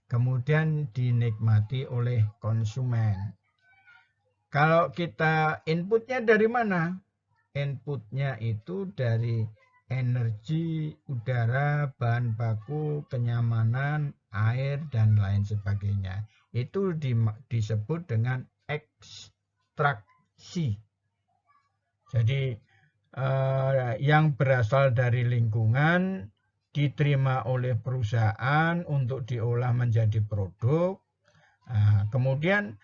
Kemudian dinikmati oleh konsumen. Kalau kita inputnya dari mana? Inputnya itu dari energi, udara, bahan baku, kenyamanan, air, dan lain sebagainya. Itu disebut dengan ekstraksi. Jadi yang berasal dari lingkungan diterima oleh perusahaan untuk diolah menjadi produk. Kemudian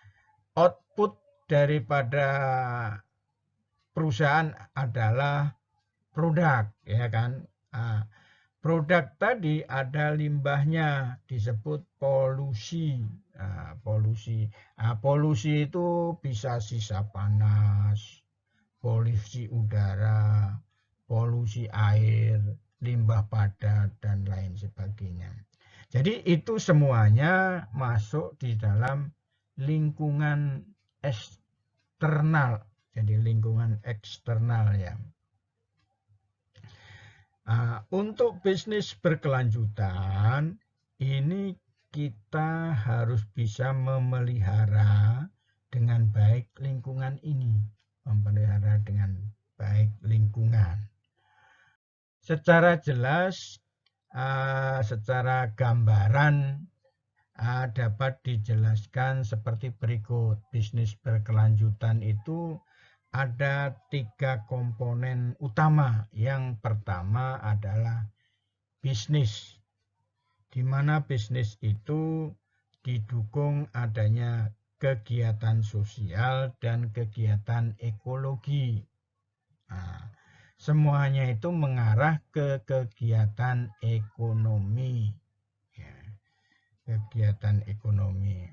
output daripada perusahaan adalah produk, ya kan? Produk tadi ada limbahnya, disebut polusi. Polusi itu bisa sisa panas, polusi udara, polusi air, limbah padat, dan lain sebagainya. Jadi itu semuanya masuk di dalam lingkungan eksternal Jadi lingkungan eksternal ya. Untuk bisnis berkelanjutan, ini kita harus bisa memelihara dengan baik lingkungan ini. Memelihara dengan baik lingkungan. Secara jelas, secara gambaran dapat dijelaskan seperti berikut. Bisnis berkelanjutan itu ada 3 komponen utama. Yang pertama adalah bisnis, di mana bisnis itu didukung adanya kegiatan sosial dan kegiatan ekologi. Semuanya itu mengarah ke kegiatan ekonomi. Kegiatan ekonomi,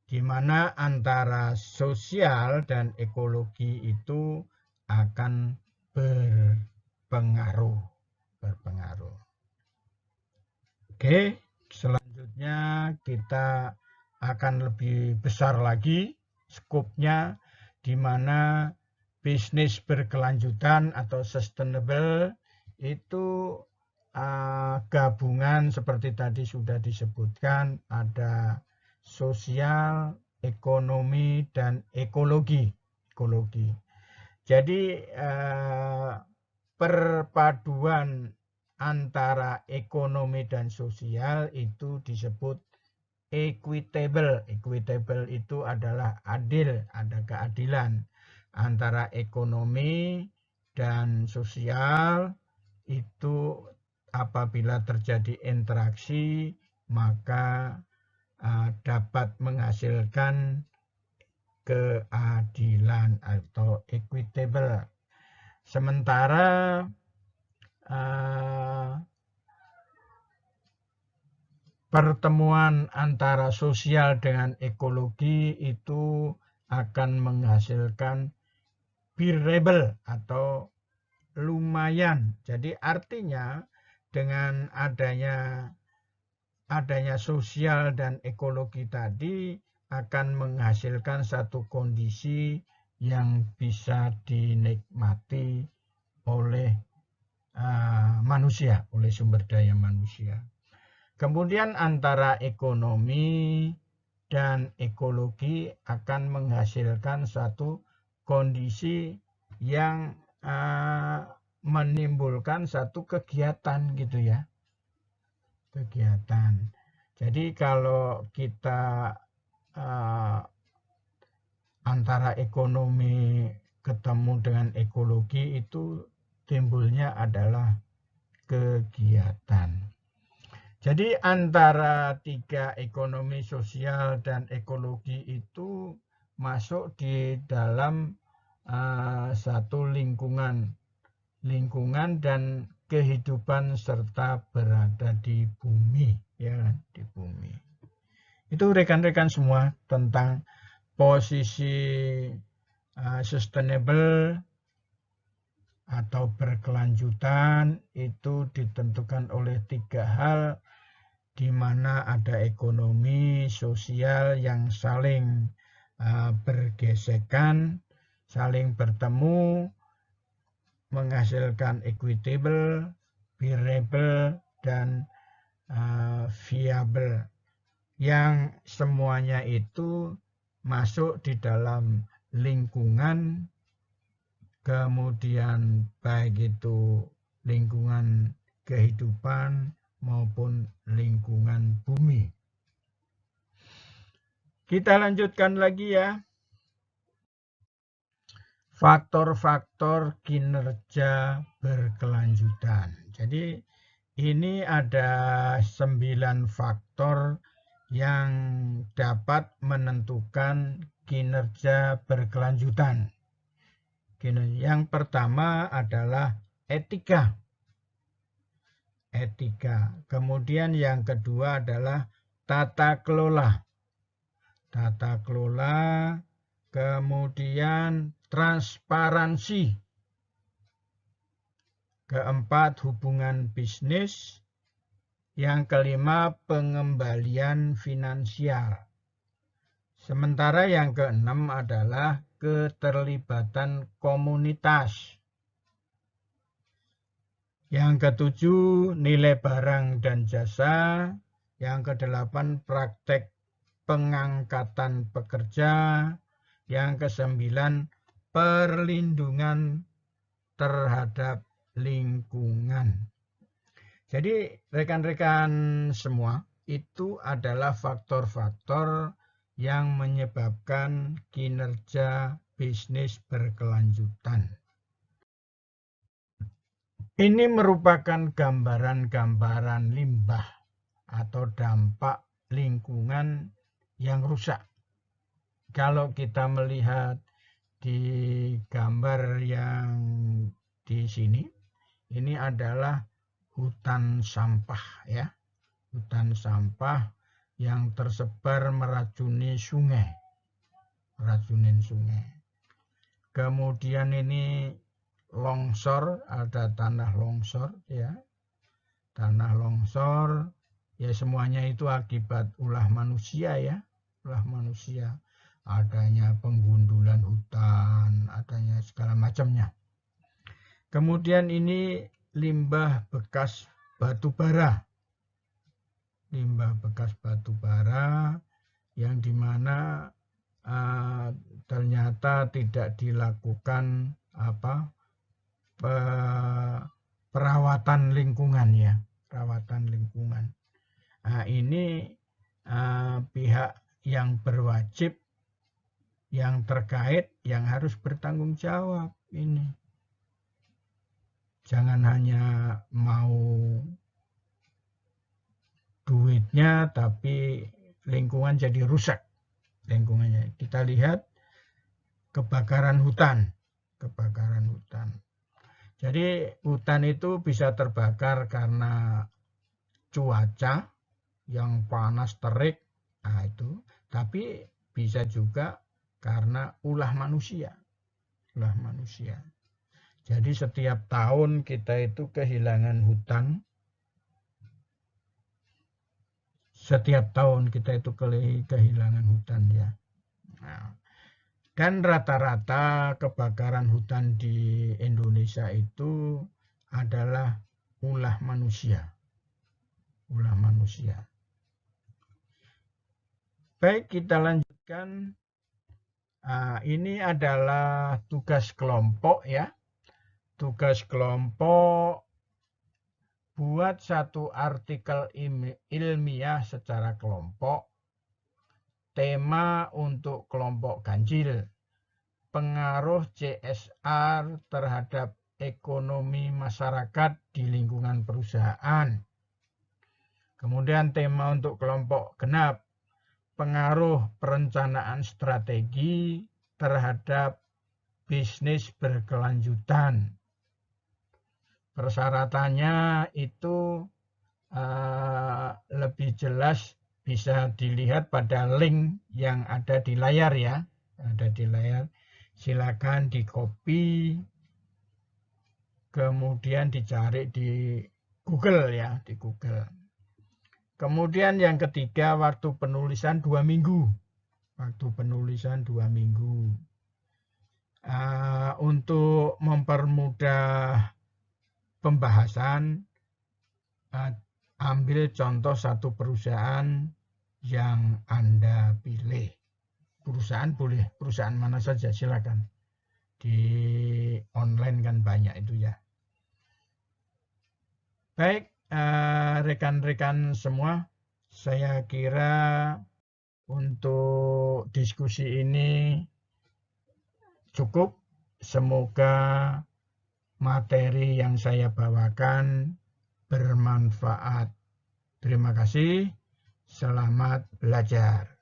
di mana antara sosial dan ekologi itu akan berpengaruh. Oke, selanjutnya kita akan lebih besar lagi skopnya, di mana bisnis berkelanjutan atau sustainable itu gabungan seperti tadi sudah disebutkan, ada sosial, ekonomi, dan ekologi. Jadi perpaduan antara ekonomi dan sosial itu disebut equitable. Equitable itu adalah adil, ada keadilan antara ekonomi dan sosial. Itu apabila terjadi interaksi, maka dapat menghasilkan keadilan atau equitable. Sementara pertemuan antara sosial dengan ekologi itu akan menghasilkan bearable atau lumayan. Jadi artinya dengan adanya sosial dan ekologi tadi akan menghasilkan satu kondisi yang bisa dinikmati oleh manusia, oleh sumber daya manusia. Kemudian antara ekonomi dan ekologi akan menghasilkan satu kondisi yang menimbulkan satu kegiatan gitu ya. Kegiatan. Jadi kalau kita antara ekonomi ketemu dengan ekologi itu timbulnya adalah kegiatan. Jadi antara 3 ekonomi, sosial, dan ekologi itu masuk di dalam satu lingkungan dan kehidupan serta berada di bumi, ya, di bumi. Itu rekan-rekan semua tentang posisi sustainable atau berkelanjutan itu ditentukan oleh 3 hal, di mana ada ekonomi, sosial yang saling bergesekan, saling bertemu, menghasilkan equitable, bearable, dan viable, yang semuanya itu masuk di dalam lingkungan, kemudian baik itu lingkungan kehidupan maupun lingkungan bumi. Kita lanjutkan lagi ya. Faktor-faktor kinerja berkelanjutan. Jadi ini ada 9 faktor yang dapat menentukan kinerja berkelanjutan. Yang pertama adalah etika. Kemudian yang kedua adalah tata kelola. Kemudian transparansi. Keempat, hubungan bisnis. Yang kelima, pengembalian finansial. Sementara yang keenam adalah keterlibatan komunitas. Yang ketujuh, nilai barang dan jasa. Yang kedelapan, praktek pengangkatan pekerja. Yang kesembilan, perlindungan terhadap lingkungan. Jadi rekan-rekan semua, itu adalah faktor-faktor yang menyebabkan kinerja bisnis berkelanjutan. Ini merupakan gambaran-gambaran limbah atau dampak lingkungan yang rusak. Kalau kita melihat di gambar yang di sini, ini adalah hutan sampah ya. Hutan sampah yang tersebar meracuni sungai. Meracunin sungai. Kemudian ini longsor, ada tanah longsor ya. Tanah longsor ya, semuanya itu akibat ulah manusia ya. Ulah manusia. Adanya penggundulan hutan, adanya segala macamnya. Kemudian ini limbah bekas batu bara. Limbah bekas batu bara yang dimana ternyata tidak dilakukan perawatan lingkungan ya, perawatan lingkungan. Nah, ini pihak yang berwajib, yang terkait, yang harus bertanggung jawab ini. Jangan hanya mau duitnya, tapi lingkungan jadi rusak. Lingkungannya. Kita lihat kebakaran hutan. Kebakaran hutan. Jadi hutan itu bisa terbakar karena cuaca yang panas terik. Nah itu. Tapi bisa juga karena ulah manusia. Ulah manusia. Jadi setiap tahun kita itu kehilangan hutan. Setiap tahun kita itu kehilangan hutan ya. Nah, dan rata-rata kebakaran hutan di Indonesia itu adalah ulah manusia. Ulah manusia. Baik, kita lanjutkan. Ini adalah tugas kelompok ya. Tugas kelompok, buat satu artikel ilmiah secara kelompok. Tema untuk kelompok ganjil, pengaruh CSR terhadap ekonomi masyarakat di lingkungan perusahaan. Kemudian tema untuk kelompok genap, pengaruh perencanaan strategi terhadap bisnis berkelanjutan. Persyaratannya itu lebih jelas bisa dilihat pada link yang ada di layar ya. Ada di layar. Silakan di copy, kemudian dicari di Google ya, di Google. Kemudian yang ketiga, waktu penulisan 2 minggu. Waktu penulisan 2 minggu. Untuk mempermudah pembahasan, ambil contoh satu perusahaan yang Anda pilih. Perusahaan boleh, perusahaan mana saja silakan. Di online kan banyak itu ya. Baik, rekan-rekan semua, saya kira untuk diskusi ini cukup. Semoga materi yang saya bawakan bermanfaat. Terima kasih. Selamat belajar.